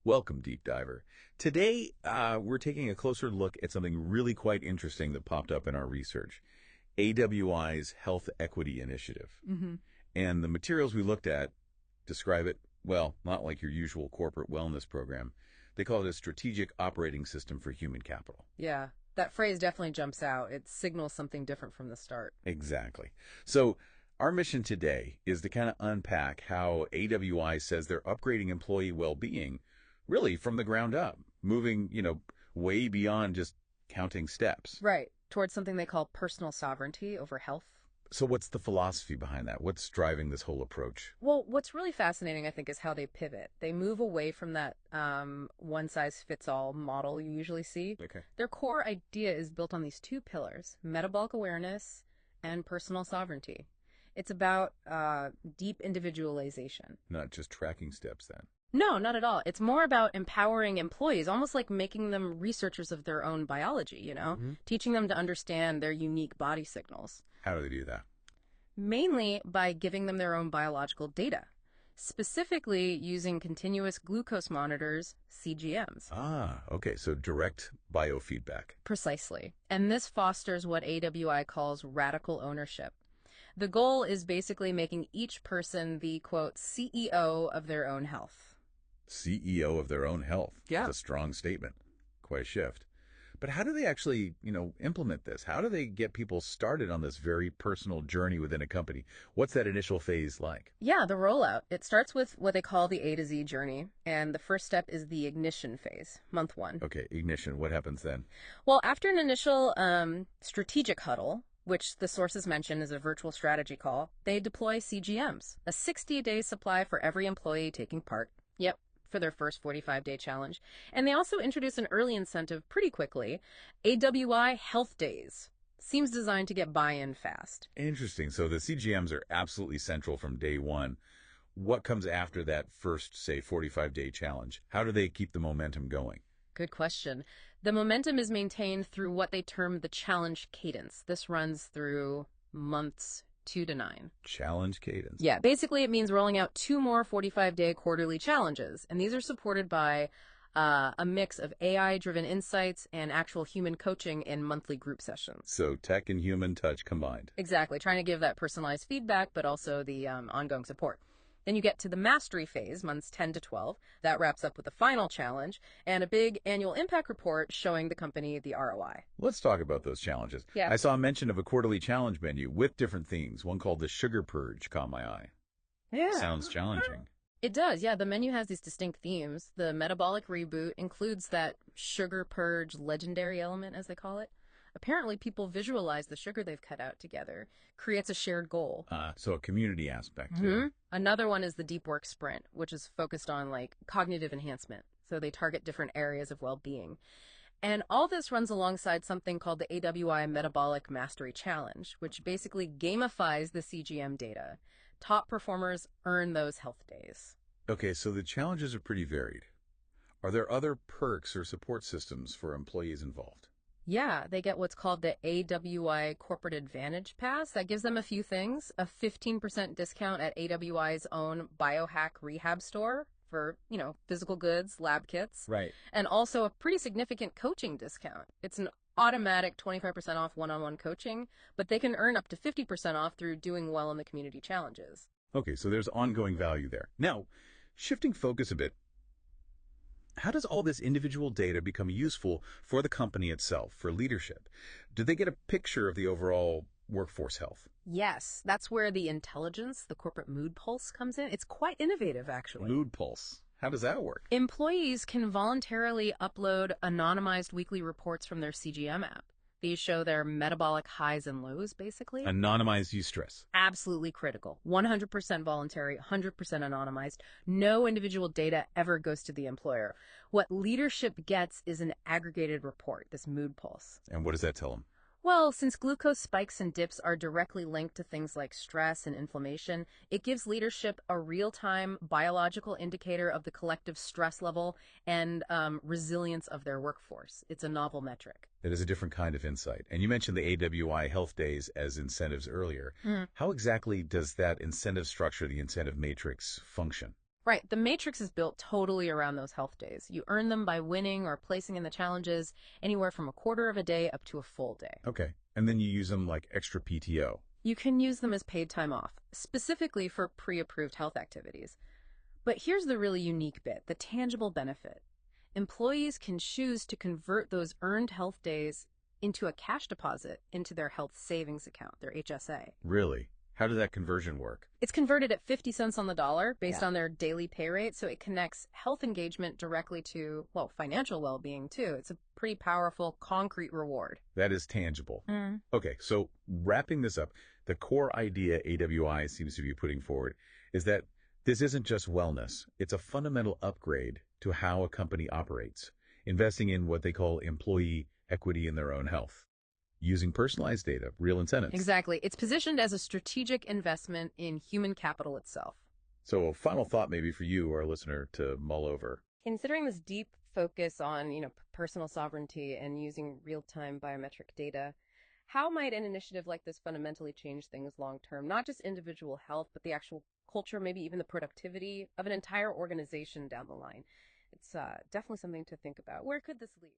Welcome, Deep Diver. Today, we're taking a closer look at something really quite interesting that popped up in our research, AWI's Health Equity Initiative. hmm And the materials we looked at describe it, well, not like your usual corporate wellness program. They call it a strategic operating system for human capital. Yeah, that phrase definitely jumps out. It signals something different from the start. Exactly. So, our mission today is to kind of unpack how AWI says they're upgrading employee well-being really from the ground up, moving, way beyond just counting steps. Right, towards something they call personal sovereignty over health. So what's the philosophy behind that? What's driving this whole approach? Well, what's really fascinating, I think, is how they pivot. They move away from that one-size-fits-all model you usually see. Okay. Their core idea is built on these two pillars, metabolic awareness and personal sovereignty. It's about deep individualization. Not just tracking steps then. No, not at all. It's more about empowering employees, almost like making them researchers of their own biology, teaching them to understand their unique body signals, How do they do that? mainly by giving them their own biological data, specifically using continuous glucose monitors, CGMs. Ah, okay. So direct biofeedback. Precisely. And this fosters what AWI calls radical ownership. The goal is basically making each person the, quote, CEO of their own health. CEO of their own health. Yeah. That's a strong statement. Quite a shift. But how do they actually, implement this? How do they get people started on this very personal journey within a company? What's that initial phase like? Yeah, the rollout. It starts with what they call the A to Z journey, and the first step is the ignition phase, month one. Okay, ignition. What happens then? Well, after an initial strategic huddle, which the sources mention is a virtual strategy call, they deploy CGMs, a 60-day supply for every employee taking part. Yep, for their first 45-day challenge. And they also introduce an early incentive pretty quickly, AWI Health Days. Seems designed to get buy-in fast. Interesting. So the CGMs are absolutely central from day one. What comes after that first, say, 45-day challenge? How do they keep the momentum going? Good question. The momentum is maintained through what they term the challenge cadence. This runs through months 2 to 9. Challenge cadence. Yeah, basically it means rolling out 2 more 45-day quarterly challenges. And these are supported by a mix of AI-driven insights and actual human coaching in monthly group sessions. So tech and human touch combined. Exactly, trying to give that personalized feedback, but also the ongoing support. Then you get to the mastery phase, months 10 to 12. That wraps up with the final challenge and a big annual impact report showing the company the ROI. Let's talk about those challenges. Yeah. I saw a mention of a quarterly challenge menu with different themes. One called the Sugar Purge caught my eye. Yeah. Sounds challenging. It does, yeah. The menu has these distinct themes. The metabolic reboot includes that sugar purge legendary element, as they call it. Apparently, people visualize the sugar they've cut out together, creates a shared goal. So a community aspect. Another one is the deep work sprint, which is focused on like cognitive enhancement. So they target different areas of well-being. And all this runs alongside something called the AWI Metabolic Mastery Challenge, which basically gamifies the CGM data. Top performers earn those health days. Okay, so the challenges are pretty varied. Are there other perks or support systems for employees involved? Yeah, they get what's called the AWI Corporate Advantage Pass. That gives them a few things. A 15% discount at AWI's own biohack rehab store for, physical goods, lab kits. Right. And also a pretty significant coaching discount. It's an automatic 25% off one-on-one coaching, but they can earn up to 50% off through doing well in the community challenges. Okay, so there's ongoing value there. Now, shifting focus a bit, how does all this individual data become useful for the company itself, for leadership? Do they get a picture of the overall workforce health? Yes, that's where the intelligence, the corporate mood pulse comes in. It's quite innovative, actually. Mood pulse. How does that work? Employees can voluntarily upload anonymized weekly reports from their CGM app. These show their metabolic highs and lows, basically. Anonymized eustress. Absolutely critical. 100% voluntary, 100% anonymized. No individual data ever goes to the employer. What leadership gets is an aggregated report, this mood pulse. And what does that tell them? Well, since glucose spikes and dips are directly linked to things like stress and inflammation, it gives leadership a real-time biological indicator of the collective stress level and resilience of their workforce. It's a novel metric. It is a different kind of insight. And you mentioned the AWI Health Days as incentives earlier. How exactly does that incentive structure, the incentive matrix, function? Right. The matrix is built totally around those health days. You earn them by winning or placing in the challenges anywhere from a quarter of a day up to a full day. Okay. And then you use them like extra PTO. You can use them as paid time off, specifically for pre-approved health activities. But here's the really unique bit, the tangible benefit. Employees can choose to convert those earned health days into a cash deposit into their health savings account, their HSA. Really? How does that conversion work? It's converted at 50 cents on the dollar based Yeah. on their daily pay rate, so it connects health engagement directly to, well, financial well-being too. It's a pretty powerful, concrete reward. That is tangible. Mm. Okay, so wrapping this up, the core idea AWI seems to be putting forward is that this isn't just wellness. It's a fundamental upgrade to how a company operates, investing in what they call employee equity in their own health, using personalized data, real incentives. Exactly. It's positioned as a strategic investment in human capital itself. So a final thought maybe for you, our listener, to mull over. Considering this deep focus on, personal sovereignty and using real-time biometric data, how might an initiative like this fundamentally change things long term? Not just individual health, but the actual culture, maybe even the productivity of an entire organization down the line. It's definitely something to think about. Where could this lead?